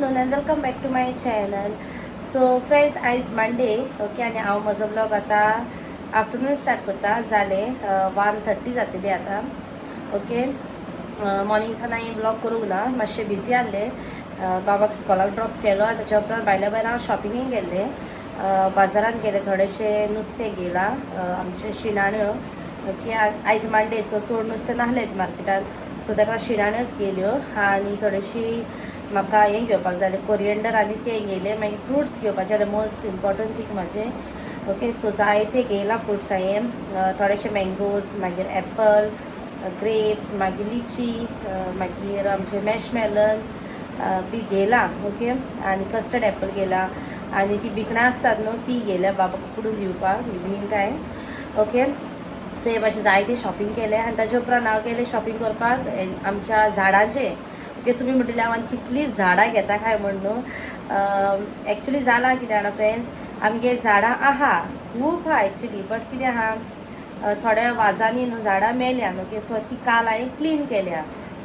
Afternoon and welcome back to my channel. So friends, आयज Monday okay आनी हांव म्हजो ब्लॉग आतां आफ्टरनून स्टार्ट करता. जाले 1:30 जातली आतां ओके. मॉर्निंगसान हांवें ब्लॉग करूंक ना, मातशें बिजी आहलें. बाबाक स्कॉलाक ड्रॉप केलो आनी ताच्या उपरांत भायल्या भायर हांव शॉपिंगेक गेल्लें. बाजारांत गेलें, थोडेशें नुस्तें घेयलां, आमचे शिणाण्यो ओके. आयज मंडे सो चड नुस्तें नाहलेंच मार्केटान, सो ताका शिणाण्योच घेयल्यो. आनी थोडीशी म्हाका हें घेवपाक जालें, कोरिएंडर आनी तें घेयलें. मागीर फ्रुट्स घेवपाचे जाल्यार मोस्ट इम्पॉर्टंट थींग म्हाजें ओके. सो जायते घेयला फ्रुट्स हांवें, थोडेशे मँगोज, मागीर एप्पल, ग्रेप्स, मागीर लिची, मागीर आमचे मॅशमेलन बी घेयला ओके. आनी कस्टर्ड एप्पल घेयला आनी ती भिकणां आसतात न्हू ती घेयल्या बाबाक उकडून दिवपाक इवनिंग टायम ओके. सो हे भाशेन जायते शॉपिंग केलें आनी ताचे उपरांत हांव गेलें शॉपिंग करपाक आमच्या झाडांचें ओके. तुमी म्हटलें हांव कितलीं झाडां घेता काय म्हण न्हू. एक्चुली जालां कितें जाणा फ्रेंड्स, आमगे झाडां आहा खूब आहा एक्चुली, बट कितें आहा थोड्या वाजांनी न्हू झाडां मेल्यान ओके. सो ती काल हांवें क्लीन केल्या,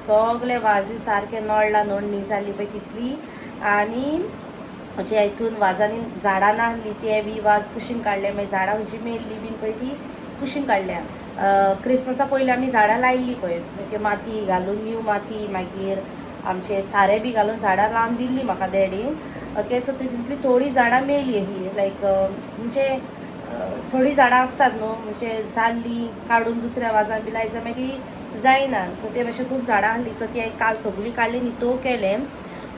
सगळे वाजी सारके नोडला नोडणी जाली पळय तितली. आनी जे हितून वाजांनी झाडां नाहलीं ते बी वाज कुशीन काडले, मागीर झाडां खंयची मेल्ली बीन पळय ती कुशीन काडल्या. क्रिसमसा पयलीं आमी झाडां लायिल्लीं पळय ओके, माती घालून, न्यू माती मागीर आमचे सारें बी घालून झाडां लावन दिल्लीं म्हाका डॅडीन ओके. सो तितूंतली थोडीं झाडां मेली ही लायक म्हणजे थोडीं झाडां आसतात न्हू म्हणजे जाल्लीं काडून दुसऱ्या वाजान बी लायता मागीर ती जायना. सो ते भाशेन खूब झाडां आसलीं, सो ती काल सगळीं काडली नितळ केलें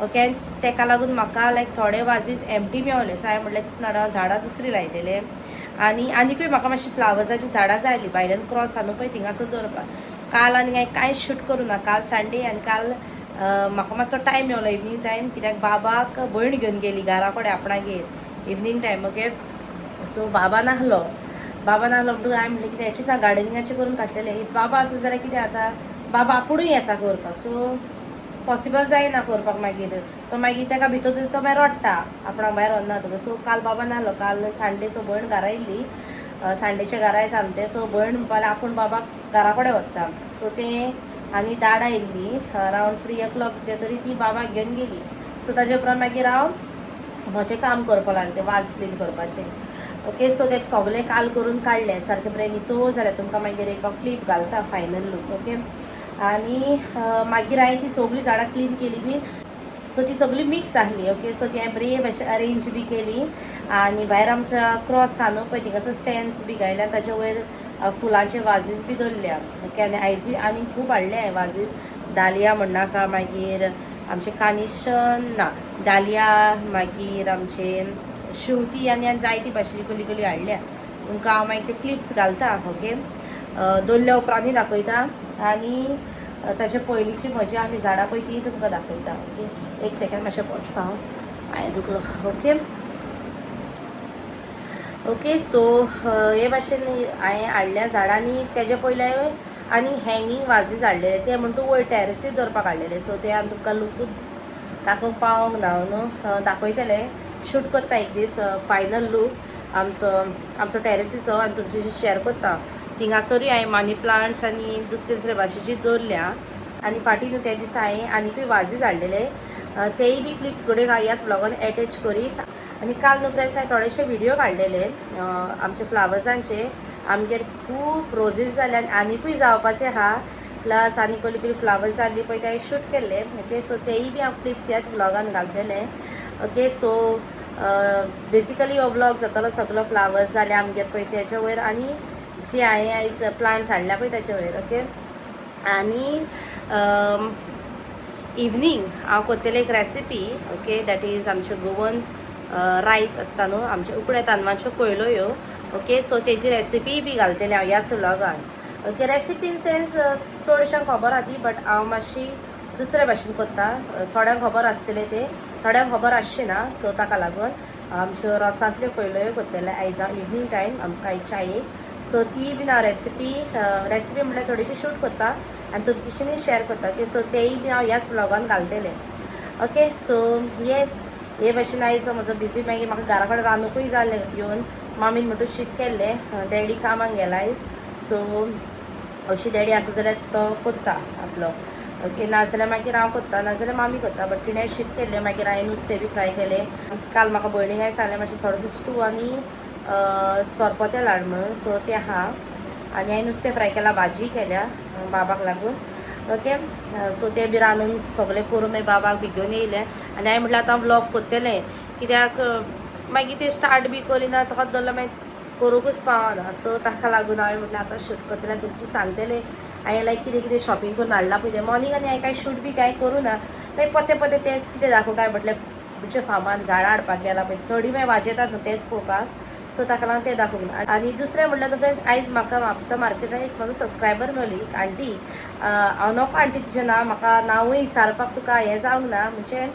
ओके. तेका लागून म्हाका लायक थोडे वाजीस एम्प्टी मेवले, सो हांवें म्हटलें तितून झाडां दुसरीं लायतलें. आनीकूय म्हाका मातशी फ्लावर्साची झाडां जाय आसलीं, भायल्यान क्रॉस आहा न्हू पळय थिंगासर दवरपाक. काल आनी हांवें कांयच शूट करूं ना, काल संडे आनी काल म्हाका मातसो टायम मेवलो इवनिंग टायम, कित्याक बाबाक भयण घेवन गेली घरा कडेन आपणागेर इवनिंग टायम ओके. सो बाबा नाहलो म्हणटून हांवें म्हणलें कितें एटलीस्ट हांव गार्डनिंगाचें करून काडटलें. बाबा आसा जाल्यार कितें जाता, बाबा आपुणूय येता करपाक, सो पॉसिबल जायना करपाक. मागीर तो मागीर ताका भितर तो मागीर रडटा आपणाक भायर व्हरना तुका. सो काल बाबा नाहलो, काल संडे, सो भयण घरा येयल्ली, संडेचे घरा येता न्हू ते. सो भयण म्हणपाक आपूण बाबाक घरा कडेन व्हरता. सो तें आनी दाड आयिल्ली अरावंड 3 o'clock कितें तरी, ती बाबाक घेवन गेली. सो ताजे उपरांत मागीर हांव म्हजें काम करपाक लागलें, तें वाज क्लीन करपाचें ओके. सो तें सगळें काल करून काडलें सारकें बरें नितळ जालें. तुमकां मागीर एक क्लीप घालता फायनल लूक ओके. आनी मागीर हांवें ती सगळीं झाडां क्लीन केली बी, सो ती सगळी मिक्स आहली ओके. सो ती हांवें बरे भाशेन अरेंज बी केली. आनी भायर आमच्या क्रॉस आहा न्हू पळय थिंगासर स्टँड्स बी घायल्या, ताचे वयर फुलांचे वाजीस बी दवरल्या ओके. आनी आयजूय आनी खूब हाडले हांवें वाजीस, दालिया म्हणनाका, मागीर आमचे कानिशन ना दालिया, मागीर आमचे शेवती आनी जायती भाशेची कसली कसली हाडल्या. तुमकां हांव मागीर ते क्लिप्स घालता ओके, दवरल्या उपरांतूय दाखयता. आनी ताचे पयलींची म्हजी आसली झाडां पळय ती तुमकां दाखयता ओके. एक सेकंड मातशें बसता हांव, हांवें दुखलो ओके ओके. सो हे भाशेन हांवें हाडल्या झाडांनी. तेजे पयले आनी हँगींग वाजीस हाडलेले, ते म्हणटू वयर टॅरसीर दवरपाक हाडलेले. सो ते आनी तुमकां लुकूच दाखोवंक पावोंक ना न्हू, दाखयतलें, शूट करता एक दीस फायनल लूक आमचो टॅरसीचो आनी तुमची शेअर करता. थिंगासरूय हांवें मनी प्लांट्स आनी दुसरे दुसरे भाशेची दवरल्या. आनी फाटीं न्हू त्या दिसा हांवें आनीकूय वाजीस हाडलेले, तेय बी क्लिप्स घडये ह्याच व्लॉगान एटॅच करीत. आनी काल न्हू फ्रेंड्स हांवें थोडेशे व्हिडिओ काडलेले आमचे फ्लावर्सांचे. आमगेर खूब रोजीस जाले आनी आनीकूय जावपाचे आहा, प्लस आनी कसली कसली फ्लावर्स जाल्ली पळय ते हांवें शूट केल्ले ओके. सो तेय बी हांव क्लिप्स ह्याच व्लॉगान घालतलें ओके. सो बेसिकली हो व्लॉग जातालो सगळो फ्लावर्स जाले आमगेर पळय तेच्या वयर, आनी जे हांवें आयज प्लांट्स हाडल्या पळय ताचे वयर ओके. आनी इवनिंग हांव करतलें एक रेसिपी ओके, दॅट इज आमचे गोवन रायस आसता न्हू, आमचे उकड्या तांदळाच्यो कोयलोयो ओके. सो तेजी रेसिपी बी घालतलें हांव ह्याच व्लॉगान ओके. रेसिपी इन सेन्स चडशांक खबर आहा ती, बट हांव मातशी दुसरे भाशेन करता. थोड्यांक खबर आसतलें तें, थोड्यांक खबर आसचें ना. सो ताका लागून आमच्यो रोसांतल्यो कोयलोयो करतले आयज हांव इवनिंग टायम आमकां चायेक. सो ती बीन हांव रेसिपी म्हटल्यार थोडीशी शूट करता आनी तुमचेशी शेअर करता ओके. सो तेय बी हांव ह्याच व्लॉगान घालतलें ओके. सो येस, हे भाशेन आयज म्हजो बिजी. मागीर म्हाका घरा कडेन रांदूंकूय जालें येवन, मामीन म्हणटून शीत केल्लें, डॅडी कामाक गेला आयज. सो हरशी डॅडी आसा जाल्यार तो करता आपलो ओके. नाजाल्यार मागीर हांव करता, नाजाल्यार मामी करता. बट तिणें शीत केल्लें, मागीर हांवें नुस्तें बी फ्राय केलें. काल म्हाका भयणीक हांवें सांगलें मातशें थोडोसो स्टू आनी सोरपोतेल हाड म्हणून, सो तें आहा. आनी हांवें नुस्तें फ्राय केलां, भाजी केल्या बाबाक लागून. ओके. सो तें बी रांदून सगळें करून मागीर बाबाक बी घेवन येयलें. आनी हांवें म्हटलें आतां व्लॉग करतलें, कित्याक मागीर तें स्टार्ट बी करिना, तोच धरलो मागीर करूंकच पावना. सो ताका लागून हांवें म्हटलें आतां शूट करतलें, तुमची सांगतलें. हांवें लायक कितें कितें शॉपिंग करून हाडलां पळय तें मॉर्निंग. आनी हांवें कांय शूट बी कांय करूं ना, लायक पोते पोते तेंच कितें दाखोवं काय म्हटलें. तुमच्या फार्मान झाडां हाडपाक गेलां पळय, थोडी मागीर वाजयतात न्हू तेंच पळोवपाक. सो ताका लागून तें दाखोवंक ना. आनी दुसरें म्हटल्यार तर फ्रेंड्स, आयज म्हाका म्हापसा मार्केटान एक म्हजो सबस्क्रायबर मेळ्ळी, एक आंटी. हांव नाका आंटी तुजें नांव, म्हाका नांवूय विचारपाक तुका हें जावंक ना, म्हणजे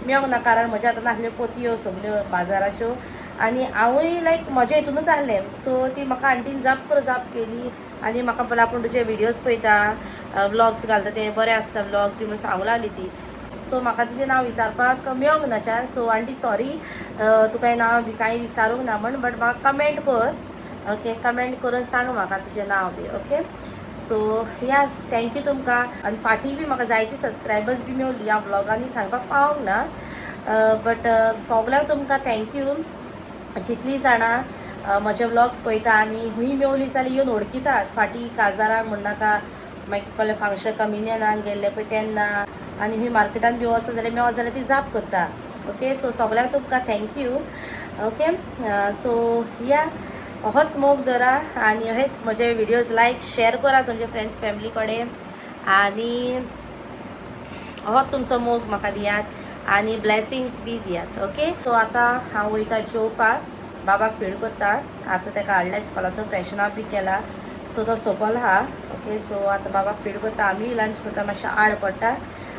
मेळोंक ना. कारण म्हजे आतां नासल्यो पोतयो सगल्यो बाजाराच्यो. आनी हांवूय लायक म्हज्या हितूनच आहलें. सो ती म्हाका आंटीन जाप केली. आनी म्हाका पयलीं आपूण तुजे विडियोज पळयता, व्लॉग्स घालता ते बरें आसता व्लॉग बी म्हणून सांगूंक लागली ती. सो म्हाका तिजें नांव विचारपाक मेळोंक ना चान्स. सो आंटी सॉरी, तुका नांव बी कांय विचारूंक ना म्हण. बट म्हाका कमेंट कर. ओके, कमेंट करून सांग म्हाका तुजें नांव बी. ओके. सो या थँक्यू तुमकां. आनी फाटीं बी म्हाका जायती सबस्क्रायबर्स बी मेळ्ळी, ह्या व्लॉगांनी सांगपाक पावोंक ना. बट सगळ्यांक तुमकां थँक्यू. जितलीं जाणां म्हजे व्लॉग्स पळयता आनी हूंय मेवली जाल्यार येवन वळखीतात. फाटीं काजाराक म्हणनाका, मागीर कसलें फंक्शन कम्युनियनाक गेल्ले पळय तेन्ना, आनी हूंय मार्केटान बी वचत जाल्यार मेळत जाल्यार ती जाप करता. ओके. सो सगळ्यांक तुमकां थँक्यू. ओके. सो या अहोच मोग धरा आनी अहेच म्हजे विडियोज लायक शेअर करा तुमच्या फ्रेंड्स फॅमिली कडेन. आनी अहोच तुमचो मोग म्हाका दियात आनी ब्लेसिंग्स बी दियात. ओके. सो आतां हांव वयता जेवपाक, बाबाक फीड करता. आतां ताका हाडल्या स्कॉलाचो फ्रेशन अप बी केला, सो तो सकयल आहा. ओके. सो आतां बाबाक फीड करता, आमी लंच करता, मातशें आड पडटा.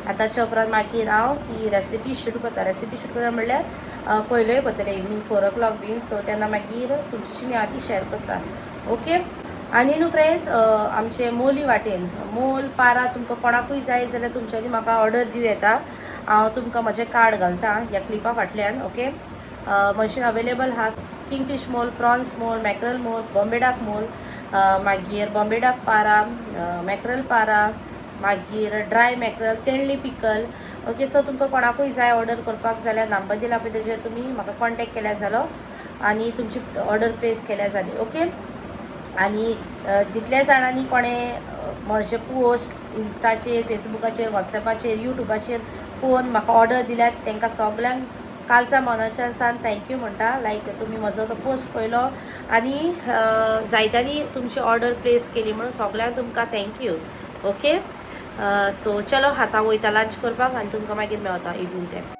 आतांच्या उपरांत मागीर हांव ती रेसिपी शूट करता. रेसिपी शूट करता म्हणल्यार पयलोय करतलें इवनिंग 4 o'clock बीन. सो तेन्ना मागीर तुमची न्ही हांव ती शेअर करता. ओके. आनी न्हू फ्रेंड्स, आमचे मोली वाटेन मोल पारा तुमकां कोणाकूय जाय जाल्यार तुमच्यांनी म्हाका ऑर्डर दिवं येता. हांव तुमकां म्हजें कार्ड घालता ह्या क्लिपा फाटल्यान. ओके. मशीन अवेलेबल आहा. किंगफीश मोल, प्रॉन्स मोल, मॅक्रल मोल, बॉम्बे डाक मोल, मागीर बॉम्बे डाक पारा, मॅक्रल पारा, मागीर ड्राय मॅक्रल, तेंडली पिकल. ओके. सो तुमकां कोणाकूय जाय ऑर्डर करपाक जाल्यार नंबर दिला पळय तेजेर तुमी म्हाका कॉन्टॅक्ट केल्यार जालो आनी तुमची ऑर्डर प्लेस केल्यार जाली. ओके. आनी जितल्या जाणांनी कोणें म्हजे पोस्ट इन्स्टाचेर, फेसबुकाचेर, वॉट्सॅपाचेर, युट्यूबाचेर पळोवन म्हाका ऑर्डर दिल्यात तांकां सगल्यांक कालच्या मनाच्यान थँक्यू म्हणटा. लायक तुमी म्हजो तो पोस्ट पळयलो आनी जायत्यांनी तुमची ऑर्डर प्लेस केली म्हणून सगल्यांक तुमकां थँक्यू. ओके. सो चलो आतां वयता लंच करपाक आनी तुमकां मागीर मेळटा evening time.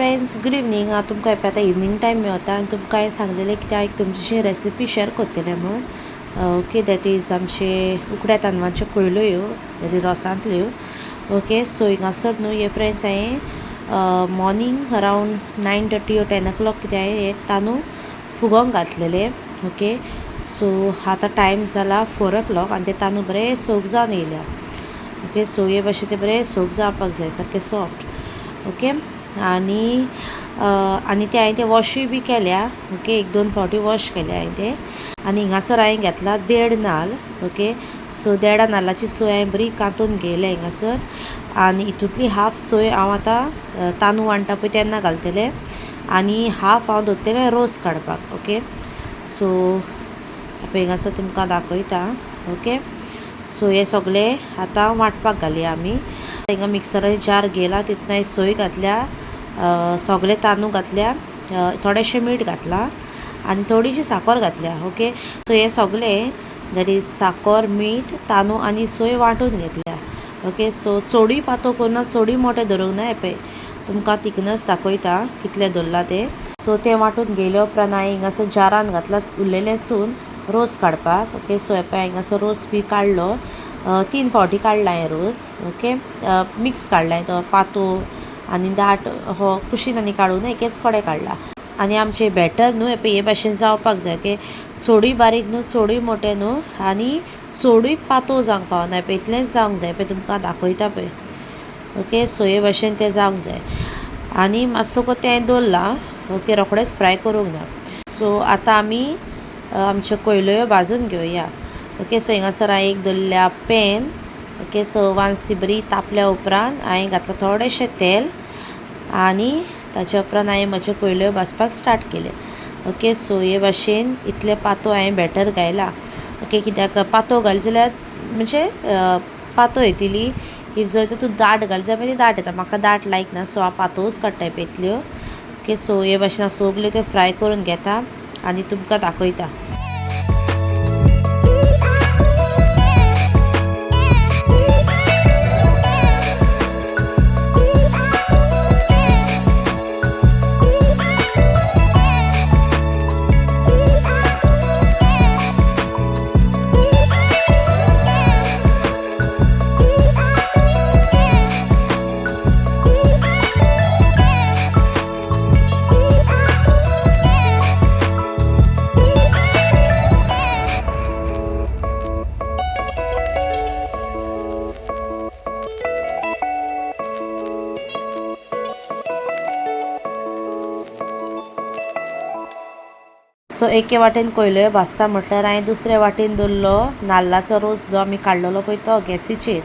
Friends, good evening. हांव तुमकां आतां इवनिंग टायम मेळटा आनी तुमकां हांवें सांगलेलें की हांव एक तुमची रेसिपी शेअर करतलें म्हणून. ओके, दॅट इज आमचे उकड्या तांदळाच्यो कोयल्यो, दॅट इज रोसांतल्यो. ओके, सो हिंगासर न्हू हे फ्रेंड्स हांवें मॉर्निंग अरावंड 9:30 or 10 o'clock कितें हांवें हे तांदूळ फुगोवंक घातलेले. ओके, सो आतां टायम जाला 4 o'clock आनी ते तांदूळ बरें सोक जावन येयल्या. ओके, सो हे भाशेन ते बरें सोक जावपाक जाय, सारके सॉफ्ट. ओके, आणि ते हांवें ते वॉशूय बी केल्या. ओके, 1-2 फावटी वॉश केल्या हांवें ते. आनी हिंगासर हांवें घेतला 1.5 नाल्ल. ओके, सो 1.5 नाल्लाची सोय हांवें बरी कांतून घेयल्या हिंगासर. आनी हितूंतली हाफ सोय हांव आतां तांदूळ वांट्टा पळय तेन्ना घालतलें आनी हाफ हांव दवरतलें रोस काडपाक. ओके, सो हिंगासर तुमकां दाखयता. ओके, सो हे सगळें आतां वांटपाक घालया आमी. हिंगा मिक्सराचे जार घेयला, तितून हांवें सोय घातल्या, सगळे तांदूळ घातल्या, थोडेशें मीठ घातलां आनी थोडीशी साकर घातल्या. ओके, सो हे सगळें दॅट इज साकर, मीठ, तांदूळ आनी सोय वांटून घेतल्या. ओके, सो चडूय पातळ करुना, चडूय मोठे धरूंक ना. पळय तुमकां थिकनस दाखयता कितलें धरला ते. सो ते वांटून घेयले उपरांत हांवें हिंगासर जारान घातला उरलेले चून रोस काडपाक. ओके, सो हे पळय हिंगासर रोस बी काडलो, 3 फावटी काडला हांवें रोस. ओके, मिक्स काडला हांवें तो पातळ आनी दाट हो कुशीन आनी काडून एकेच कडेन काडला. आनी आमचे बॅटर न्हू हे भाशेन जावपाक जाय. ओके, चडूय बारीक न्हू, चडूय मोठे न्हू आनी चडूय पातळ जावंक पावना. पळय इतलेंच जावंक जाय. पळय तुमकां दाखयता पळय. ओके, सो हे भाशेन तें जावंक जाय आनी मातसो को तें दवरलां. ओके, रोखडेंच फ्राय करूंक ना. सो आतां आमी आमच्यो कोयल्यो भाजून घेवया. ओके, सो हिंगासर हांवें एक दवरल्या पॅन. ओके, सो वान्स ती बरी तापल्या उपरांत हांवें घातलां थोडेशें तेल आनी ताच्या उपरांत हांवें म्हज्यो कोयल्यो भाजपाक स्टार्ट केले. ओके, सो हे भाशेन इतलें पातळ हांवें बॅटर घायलां. ओके, कित्याक पातळ घाली जाल्यार म्हणजे पातळ येतली. इफ जर तूं दाट घाली जाल्यार ती दाट येता. म्हाका दाट लायक ना, सो हांव पातळूच काडटा इतल्यो. ओके, सो हे भाशेन हांव सगल्यो त्यो फ्राय करून घेता आनी तुमकां दाखयता. सो एके वाटेन कोयल्यो भाजता म्हटल्यार हांवें दुसरे वाटेन दवरलो नाल्लाचो रोस जो आमी काडलेलो पळय तो गॅसीचेर.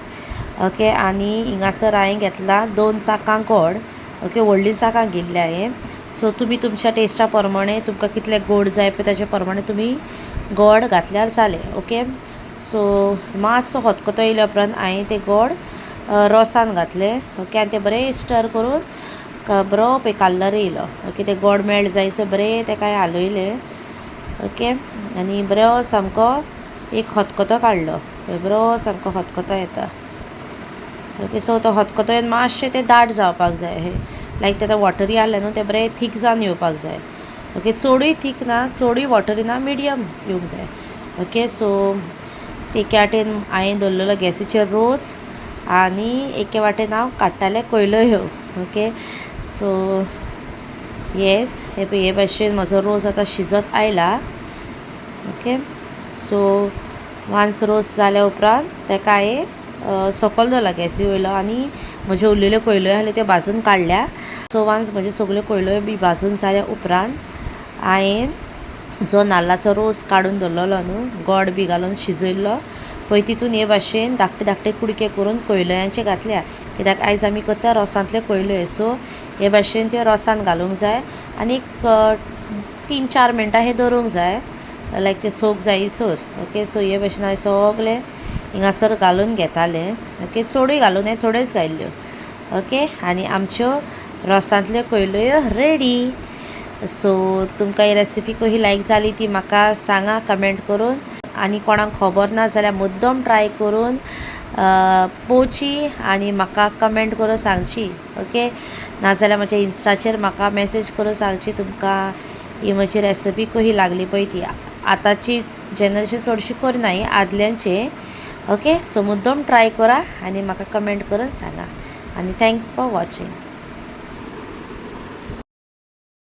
ओके, आनी हिंगासर हांवें घेतला 2 चाकां गोड. ओके, व्हडलीं चाकां घेतल्या हांवें. सो तुमी तुमच्या टेस्टा प्रमाणे तुमकां कितले गोड जाय पळय ताचे प्रमाणे तुमी गोड घातल्यार जालें. ओके, सो मातसो खतखतो येयल्या उपरांत हांवें ते गोड रोसान घातले. ओके, आनी ते बरें स्टर करून बरो पळय कलर येयलो. ओके, ते गोड मेल्ट जायसर बरें तेका हांवें हालयलें. ओके, आनी बरो सामको एक खतखतो काडलो. बरो सामको खतखतो येता. ओके, सो तो खतखतो येवन मातशें तें दाट जावपाक जाय. लायक तें वॉटरी आहलें न्हू, तें बरें थीक जावन येवपाक जाय. ओके, चडूय थीक ना, चडूय वॉटरी ना, मिडियम येवंक जाय. ओके, सो एके वाटेन हांवें दवरलेलो गॅसीचेर रोस आनी एके वाटेन हांव काडटालें कोयल्यो. ओके, सो येस, हे भाशेन म्हजो रोस आतां शिजत आयला. ओके, सो वान्स रोस जाल्या उपरांत तेका हांवें सकयल दवरला गॅसी वयलो आनी म्हज्यो उरलेल्यो कोयल्यो आसल्यो त्यो भाजून काडल्या. सो वान्स म्हज्यो सगल्यो कोयल्यो बी भाजून जाल्या उपरांत हांवें जो नाल्लाचो रोस काडून दवरलेलो न्हू, गोड बी घालून शिजयल्लो पळय, तितून हे भाशेन धाकटे धाकटे कुडके करून कोयल्यांचे घातल्या. कित्याक आयज आमी करता रोसांतले कोयल्यो. सो हे भाशेन त्यो रोसान घालूंक जाय आनी एक 3-4 मिनटां हे दवरूंक जाय, लायक ते सोक जायसर. ओके, सो हे भाशेन हांवें सगळें हिंगासर घालून घेतालें. ओके, चडूय घालून हांवें थोड्योच घाल्यो. ओके, आनी आमच्यो रोसांतल्यो कोयल्यो रेडी. सो तुमकां ही रेसिपी कशी लायक जाली ती म्हाका सांगा कमेंट करून. आनी कोणाक खबर ना जाल्यार मुद्दम ट्राय करून पोवची आनी म्हाका कमेंट करून सांगची. ओके, नाजाल्यार म्हज्या इन्स्टाचेर म्हाका मेसेज करून सांगची तुमकां ही म्हजी रेसिपी कशी लागली पळय ती. आतांची जनरेशन चडशी करनाय, आदल्यांचे. ओके, सो मुद्दम ट्राय करा आनी म्हाका कमेंट करून सांगा. आनी थँक्स फॉर वॉचिंग.